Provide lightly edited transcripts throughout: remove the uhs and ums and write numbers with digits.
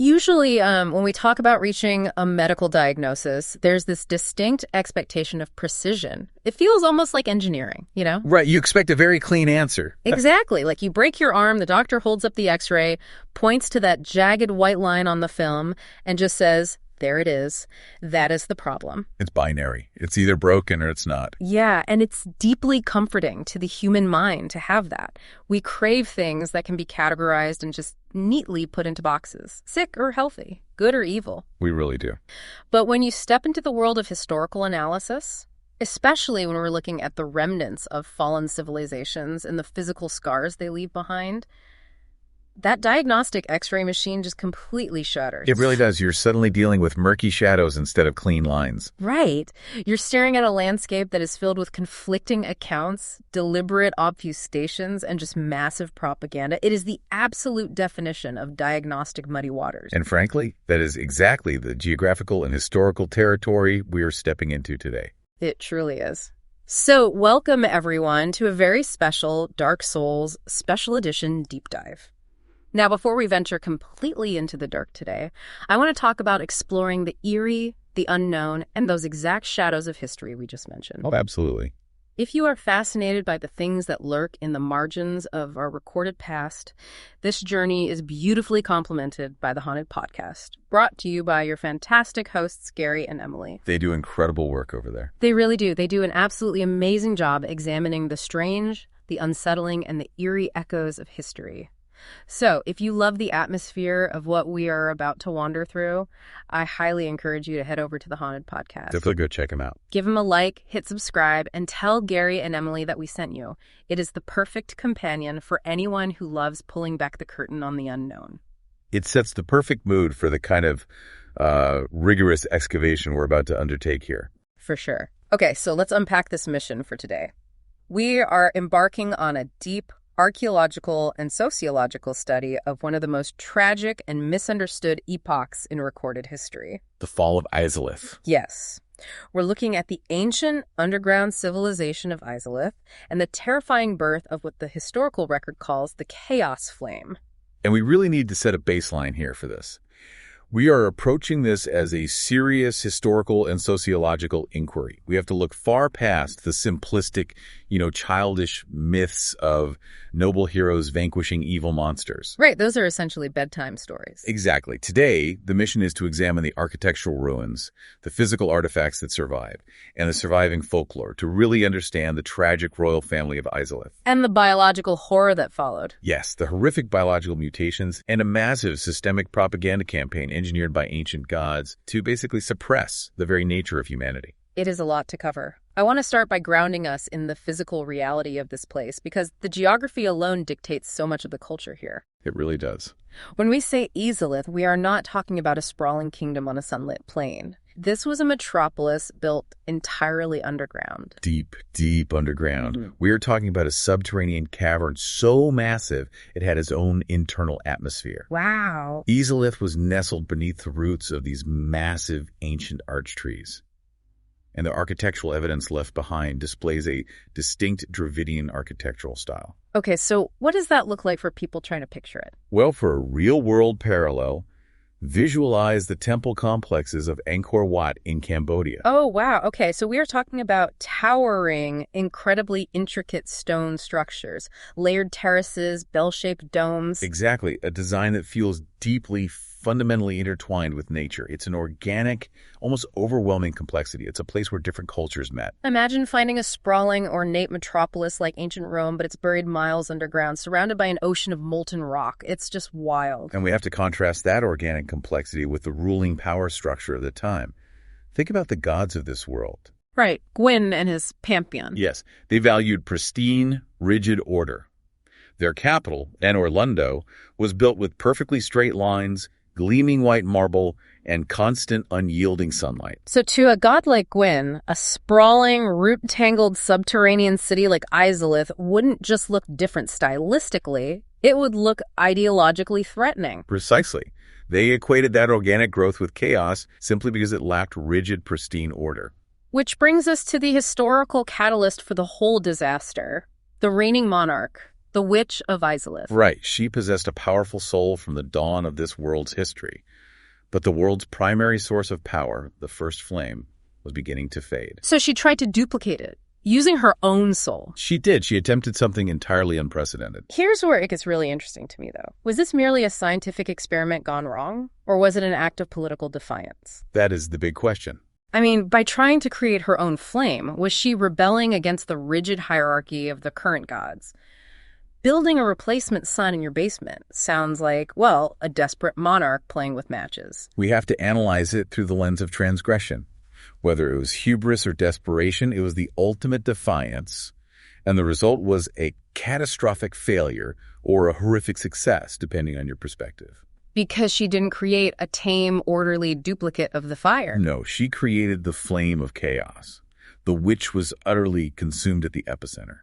Usually, when we talk about reaching a medical diagnosis, there's this distinct expectation of precision. It feels almost like engineering, you know? Right, you expect a very clean answer. Exactly. Like you break your arm, the doctor holds up the x-ray, points to that jagged white line on the film, and just says, there it is. That is the problem. It's binary. It's either broken or it's not. Yeah, and it's deeply comforting to the human mind to have that. We crave things that can be categorized and just neatly put into boxes. Sick or healthy, good or evil. We really do. But when you step into the world of historical analysis, especially when we're looking at the remnants of fallen civilizations and the physical scars they leave behind, that diagnostic x-ray machine just completely shudders. It really does. You're suddenly dealing with murky shadows instead of clean lines. Right. You're staring at a landscape that is filled with conflicting accounts, deliberate obfuscations, and just massive propaganda. It is the absolute definition of diagnostic muddy waters. And frankly, that is exactly the geographical and historical territory we are stepping into today. It truly is. So welcome, everyone, to a very special Dark Souls Special Edition Deep Dive. Now, before we venture completely into the dark today, I want to talk about exploring the eerie, the unknown, and those exact shadows of history we just mentioned. Oh, absolutely. If you are fascinated by the things that lurk in the margins of our recorded past, this journey is beautifully complemented by the Haunted Podcast, brought to you by your fantastic hosts, Gary and Emily. They do incredible work over there. They really do. They do an absolutely amazing job examining the strange, the unsettling, and the eerie echoes of history. So, if you love the atmosphere of what we are about to wander through, I highly encourage you to head over to the Haunted Podcast. Definitely go check them out. Give them a like, hit subscribe, and tell Gary and Emily that we sent you. It is the perfect companion for anyone who loves pulling back the curtain on the unknown. It sets the perfect mood for the kind of rigorous excavation we're about to undertake here. For sure. Okay, so let's unpack this mission for today. We are embarking on a deep archaeological and sociological study of one of the most tragic and misunderstood epochs in recorded history. The fall of Izalith. Yes. We're looking at the ancient underground civilization of Izalith and the terrifying birth of what the historical record calls the Chaos Flame. And we really need to set a baseline here for this. We are approaching this as a serious historical and sociological inquiry. We have to look far past the simplistic, childish myths of noble heroes vanquishing evil monsters. Right, those are essentially bedtime stories. Exactly. Today, the mission is to examine the architectural ruins, the physical artifacts that survive, and the surviving folklore to really understand the tragic royal family of Izalith. And the biological horror that followed. Yes, the horrific biological mutations and a massive systemic propaganda campaign engineered by ancient gods to basically suppress the very nature of humanity. It is a lot to cover. I want to start by grounding us in the physical reality of this place because the geography alone dictates so much of the culture here. It really does. When we say Izalith, we are not talking about a sprawling kingdom on a sunlit plain. This was a metropolis built entirely underground. Deep, deep underground. Mm-hmm. We are talking about a subterranean cavern so massive it had its own internal atmosphere. Wow. Izalith was nestled beneath the roots of these massive ancient arch trees. And the architectural evidence left behind displays a distinct Dravidian architectural style. Okay, so what does that look like for people trying to picture it? Well, for a real-world parallel, visualize the temple complexes of Angkor Wat in Cambodia. Oh, wow. Okay, so we are talking about towering, incredibly intricate stone structures, layered terraces, bell-shaped domes. Exactly, a design that feels deeply, fundamentally intertwined with nature. It's an organic, almost overwhelming complexity. It's a place where different cultures met. Imagine finding a sprawling, ornate metropolis like ancient Rome, but it's buried miles underground, surrounded by an ocean of molten rock. It's just wild. And we have to contrast that organic complexity with the ruling power structure of the time. Think about the gods of this world. Right, Gwyn and his pantheon. Yes, they valued pristine, rigid order. Their capital, Anorlundo, was built with perfectly straight lines, gleaming white marble, and constant, unyielding sunlight. So to a god like Gwyn, a sprawling, root-tangled subterranean city like Izalith wouldn't just look different stylistically, it would look ideologically threatening. Precisely. They equated that organic growth with chaos simply because it lacked rigid, pristine order. Which brings us to the historical catalyst for the whole disaster. The reigning monarch, The Witch of Izalith. Right, she possessed a powerful soul from the dawn of this world's history. But the world's primary source of power, the first flame, was beginning to fade. So she tried to duplicate it, using her own soul. She did. She attempted something entirely unprecedented. Here's where it gets really interesting to me, though. Was this merely a scientific experiment gone wrong? Or was it an act of political defiance? That is the big question. I mean, by trying to create her own flame, was she rebelling against the rigid hierarchy of the current gods? Building a replacement sun in your basement sounds like, well, a desperate monarch playing with matches. We have to analyze it through the lens of transgression. Whether it was hubris or desperation, it was the ultimate defiance, and the result was a catastrophic failure or a horrific success, depending on your perspective. Because she didn't create a tame, orderly duplicate of the fire. No, she created the flame of chaos. The witch was utterly consumed at the epicenter.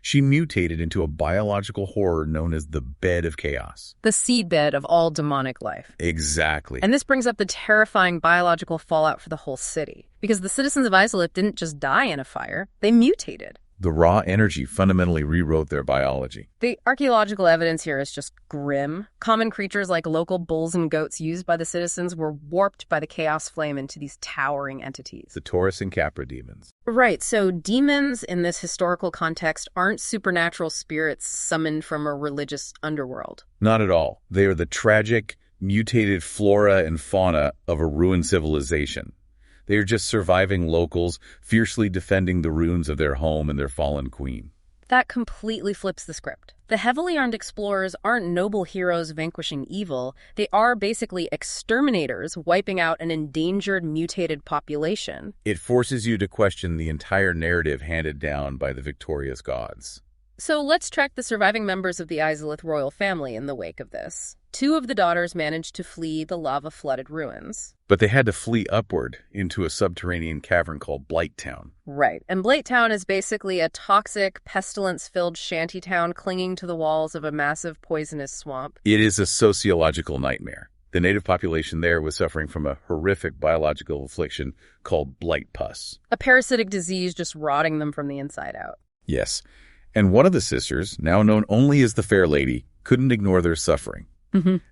She mutated into a biological horror known as the bed of chaos. The seedbed of all demonic life. Exactly. And this brings up the terrifying biological fallout for the whole city. Because the citizens of Izalith didn't just die in a fire, they mutated. The raw energy fundamentally rewrote their biology. The archaeological evidence here is just grim. Common creatures like local bulls and goats used by the citizens were warped by the chaos flame into these towering entities. The Taurus and Capra demons. Right, so demons in this historical context aren't supernatural spirits summoned from a religious underworld. Not at all. They are the tragic, mutated flora and fauna of a ruined civilization. They are just surviving locals, fiercely defending the ruins of their home and their fallen queen. That completely flips the script. The heavily armed explorers aren't noble heroes vanquishing evil. They are basically exterminators wiping out an endangered, mutated population. It forces you to question the entire narrative handed down by the victorious gods. So let's track the surviving members of the Izalith royal family in the wake of this. 2 of the daughters managed to flee the lava-flooded ruins. But they had to flee upward into a subterranean cavern called Blighttown. Right. And Blighttown is basically a toxic, pestilence-filled shantytown clinging to the walls of a massive poisonous swamp. It is a sociological nightmare. The native population there was suffering from a horrific biological affliction called blight pus. A parasitic disease just rotting them from the inside out. Yes. And one of the sisters, now known only as the Fair Lady, couldn't ignore their suffering.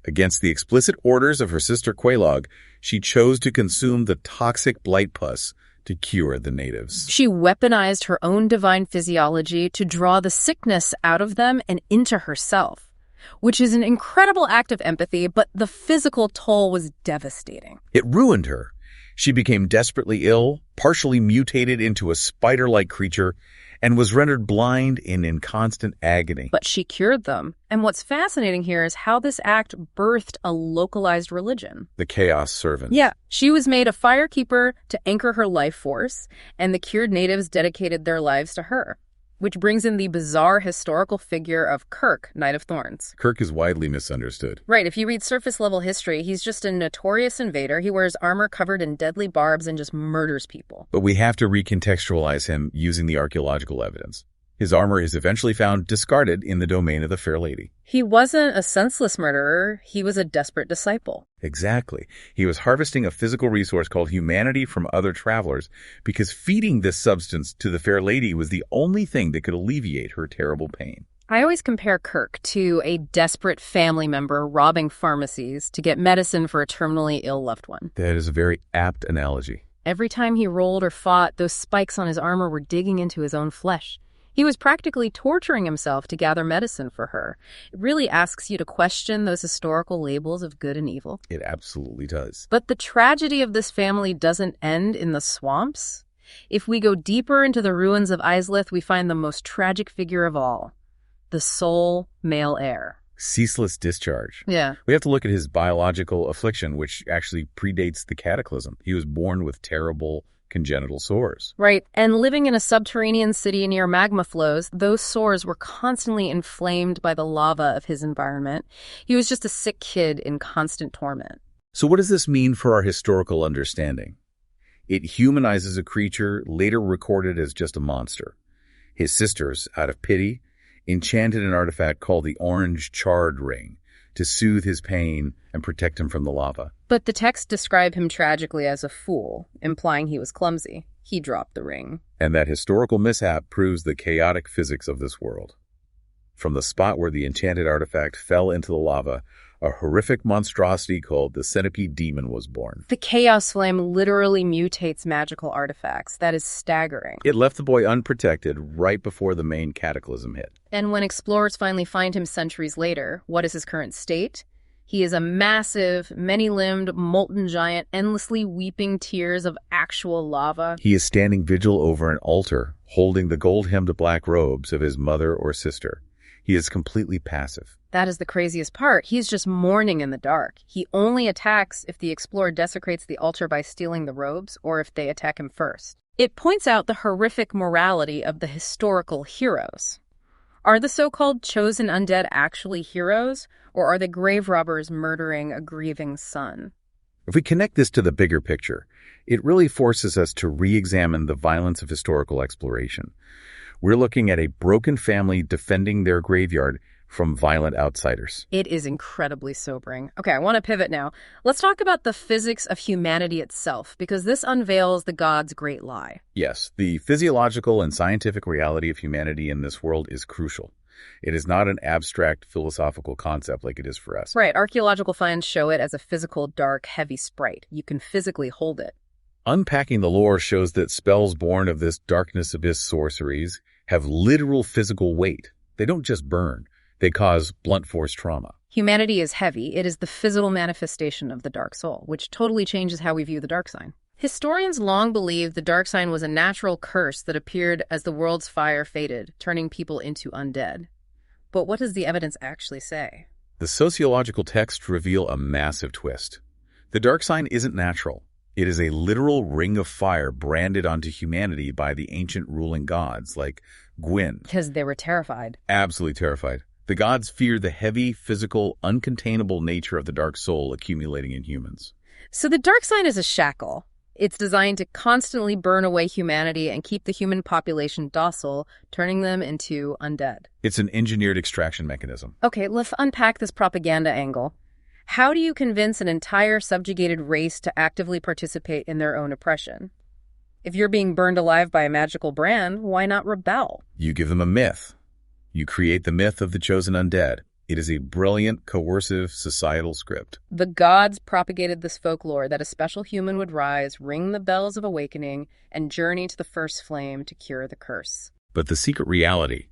Against the explicit orders of her sister Quelaag, she chose to consume the toxic blight pus to cure the natives. She weaponized her own divine physiology to draw the sickness out of them and into herself, which is an incredible act of empathy, but the physical toll was devastating. It ruined her. She became desperately ill, partially mutated into a spider-like creature, and was rendered blind and in constant agony. But she cured them. And what's fascinating here is how this act birthed a localized religion. The Chaos Servant. Yeah, she was made a firekeeper to anchor her life force, and the cured natives dedicated their lives to her. Which brings in the bizarre historical figure of Kirk, Knight of Thorns. Kirk is widely misunderstood. Right, if you read surface-level history, he's just a notorious invader. He wears armor covered in deadly barbs and just murders people. But we have to recontextualize him using the archaeological evidence. His armor is eventually found discarded in the domain of the Fair Lady. He wasn't a senseless murderer. He was a desperate disciple. Exactly. He was harvesting a physical resource called humanity from other travelers because feeding this substance to the Fair Lady was the only thing that could alleviate her terrible pain. I always compare Kirk to a desperate family member robbing pharmacies to get medicine for a terminally ill loved one. That is a very apt analogy. Every time he rolled or fought, those spikes on his armor were digging into his own flesh. He was practically torturing himself to gather medicine for her. It really asks you to question those historical labels of good and evil. It absolutely does. But the tragedy of this family doesn't end in the swamps. If we go deeper into the ruins of Izalith, we find the most tragic figure of all, the sole male heir. Ceaseless discharge. Yeah. We have to look at his biological affliction, which actually predates the cataclysm. He was born with terrible congenital sores. Right. And living in a subterranean city near magma flows, those sores were constantly inflamed by the lava of his environment. He was just a sick kid in constant torment. So what does this mean for our historical understanding? It humanizes a creature later recorded as just a monster. His sisters, out of pity, enchanted an artifact called the Orange Charred Ring to soothe his pain and protect him from the lava. But the texts describe him tragically as a fool, implying he was clumsy. He dropped the ring. And that historical mishap proves the chaotic physics of this world. From the spot where the enchanted artifact fell into the lava, a horrific monstrosity called the Centipede Demon was born. The Chaos Flame literally mutates magical artifacts. That is staggering. It left the boy unprotected right before the main cataclysm hit. And when explorers finally find him centuries later, what is his current state? He is a massive, many-limbed, molten giant, endlessly weeping tears of actual lava. He is standing vigil over an altar, holding the gold-hemmed black robes of his mother or sister. He is completely passive. That is the craziest part. He's just mourning in the dark. He only attacks if the explorer desecrates the altar by stealing the robes, or if they attack him first. It points out the horrific morality of the historical heroes. Are the so-called chosen undead actually heroes, or are they grave robbers murdering a grieving son? If we connect this to the bigger picture, it really forces us to re-examine the violence of historical exploration. We're looking at a broken family defending their graveyard from violent outsiders. It is incredibly sobering. Okay, I want to pivot now. Let's talk about the physics of humanity itself, because this unveils the gods' great lie. Yes, the physiological and scientific reality of humanity in this world is crucial. It is not an abstract philosophical concept like it is for us. Right, archaeological finds show it as a physical, dark, heavy sprite. You can physically hold it. Unpacking the lore shows that spells born of this darkness abyss sorceries have literal physical weight. They don't just burn. They cause blunt force trauma. Humanity is heavy. It is the physical manifestation of the dark soul, which totally changes how we view the dark sign. Historians long believed the dark sign was a natural curse that appeared as the world's fire faded, turning people into undead. But what does the evidence actually say? The sociological texts reveal a massive twist. The dark sign isn't natural. It is a literal ring of fire branded onto humanity by the ancient ruling gods like Gwyn. Because they were terrified. Absolutely terrified. The gods fear the heavy, physical, uncontainable nature of the dark soul accumulating in humans. So the dark sign is a shackle. It's designed to constantly burn away humanity and keep the human population docile, turning them into undead. It's an engineered extraction mechanism. Okay, let's unpack this propaganda angle. How do you convince an entire subjugated race to actively participate in their own oppression? If you're being burned alive by a magical brand, why not rebel? You give them a myth. You create the myth of the chosen undead. It is a brilliant, coercive societal script. The gods propagated this folklore that a special human would rise, ring the bells of awakening, and journey to the first flame to cure the curse. But the secret reality.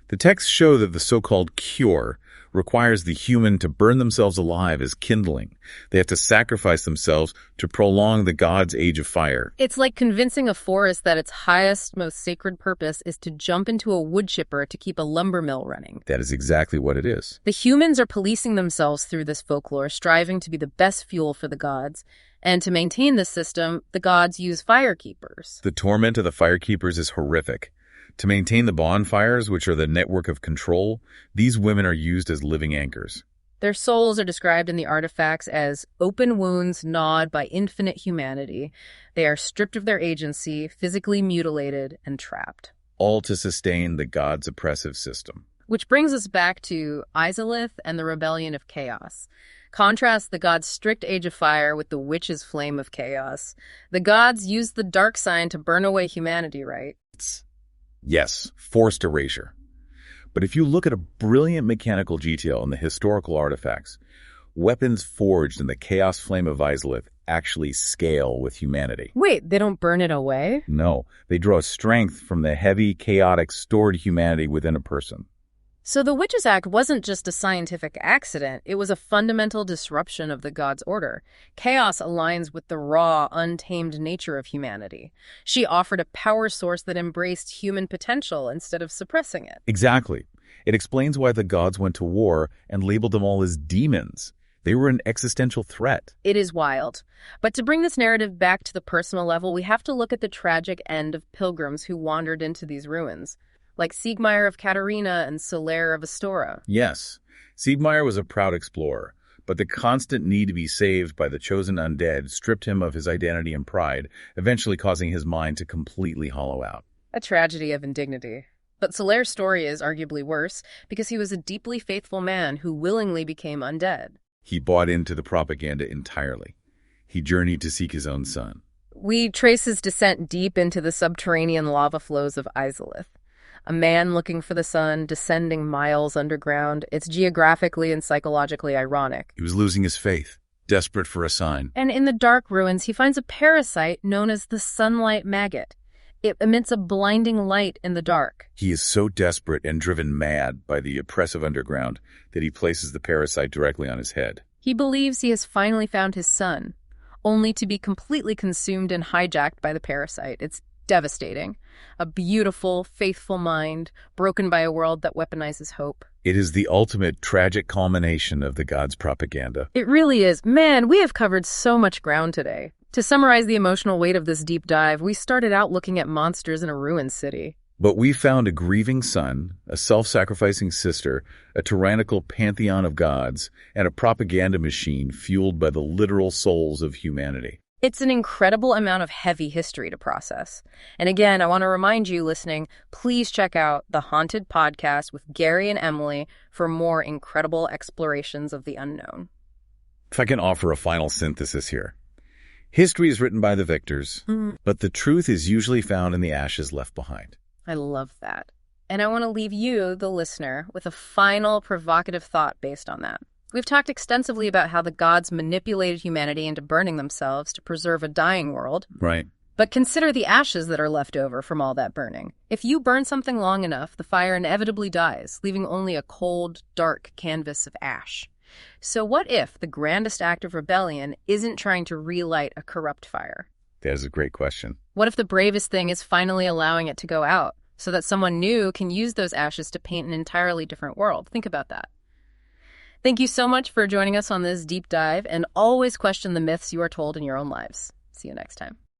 The texts show that the so-called cure requires the human to burn themselves alive as kindling. They have to sacrifice themselves to prolong the gods' age of fire. It's like convincing a forest that its highest, most sacred purpose is to jump into a wood chipper to keep a lumber mill running. That is exactly what it is. The humans are policing themselves through this folklore, striving to be the best fuel for the gods. And to maintain this system, the gods use firekeepers. The torment of the firekeepers is horrific. To maintain the bonfires, which are the network of control, these women are used as living anchors. Their souls are described in the artifacts as open wounds gnawed by infinite humanity. They are stripped of their agency, physically mutilated, and trapped. All to sustain the gods' oppressive system. Which brings us back to Izalith and the Rebellion of Chaos. Contrast the gods' strict age of fire with the witch's flame of chaos. The gods used the dark sign to burn away humanity, right? Yes, forced erasure. But if you look at a brilliant mechanical detail in the historical artifacts, weapons forged in the chaos flame of Izalith actually scale with humanity. Wait, they don't burn it away? No, they draw strength from the heavy, chaotic, stored humanity within a person. So the Witches' Act wasn't just a scientific accident, it was a fundamental disruption of the gods' order. Chaos aligns with the raw, untamed nature of humanity. She offered a power source that embraced human potential instead of suppressing it. Exactly. It explains why the gods went to war and labeled them all as demons. They were an existential threat. It is wild. But to bring this narrative back to the personal level, we have to look at the tragic end of pilgrims who wandered into these ruins, like Siegmeyer of Catarina and Solaire of Astora. Yes, Siegmeyer was a proud explorer, but the constant need to be saved by the chosen undead stripped him of his identity and pride, eventually causing his mind to completely hollow out. A tragedy of indignity. But Solaire's story is arguably worse because he was a deeply faithful man who willingly became undead. He bought into the propaganda entirely. He journeyed to seek his own son. We trace his descent deep into the subterranean lava flows of Izalith. A man looking for the sun, descending miles underground. It's geographically and psychologically ironic. He was losing his faith, desperate for a sign. And in the dark ruins, he finds a parasite known as the sunlight maggot. It emits a blinding light in the dark. He is so desperate and driven mad by the oppressive underground that he places the parasite directly on his head. He believes he has finally found his sun, only to be completely consumed and hijacked by the parasite. It's devastating. A beautiful, faithful mind, broken by a world that weaponizes hope. It is the ultimate tragic culmination of the gods' propaganda. It really is. Man, we have covered so much ground today. To summarize the emotional weight of this deep dive, we started out looking at monsters in a ruined city. But we found a grieving son, a self-sacrificing sister, a tyrannical pantheon of gods, and a propaganda machine fueled by the literal souls of humanity. It's an incredible amount of heavy history to process. And again, I want to remind you listening, please check out the Haunted Podcast with Gary and Emily for more incredible explorations of the unknown. If I can offer a final synthesis here. History is written by the victors, but the truth is usually found in the ashes left behind. I love that. And I want to leave you, the listener, with a final provocative thought based on that. We've talked extensively about how the gods manipulated humanity into burning themselves to preserve a dying world. Right. But consider the ashes that are left over from all that burning. If you burn something long enough, the fire inevitably dies, leaving only a cold, dark canvas of ash. So what if the grandest act of rebellion isn't trying to relight a corrupt fire? That is a great question. What if the bravest thing is finally allowing it to go out so that someone new can use those ashes to paint an entirely different world? Think about that. Thank you so much for joining us on this deep dive, and always question the myths you are told in your own lives. See you next time.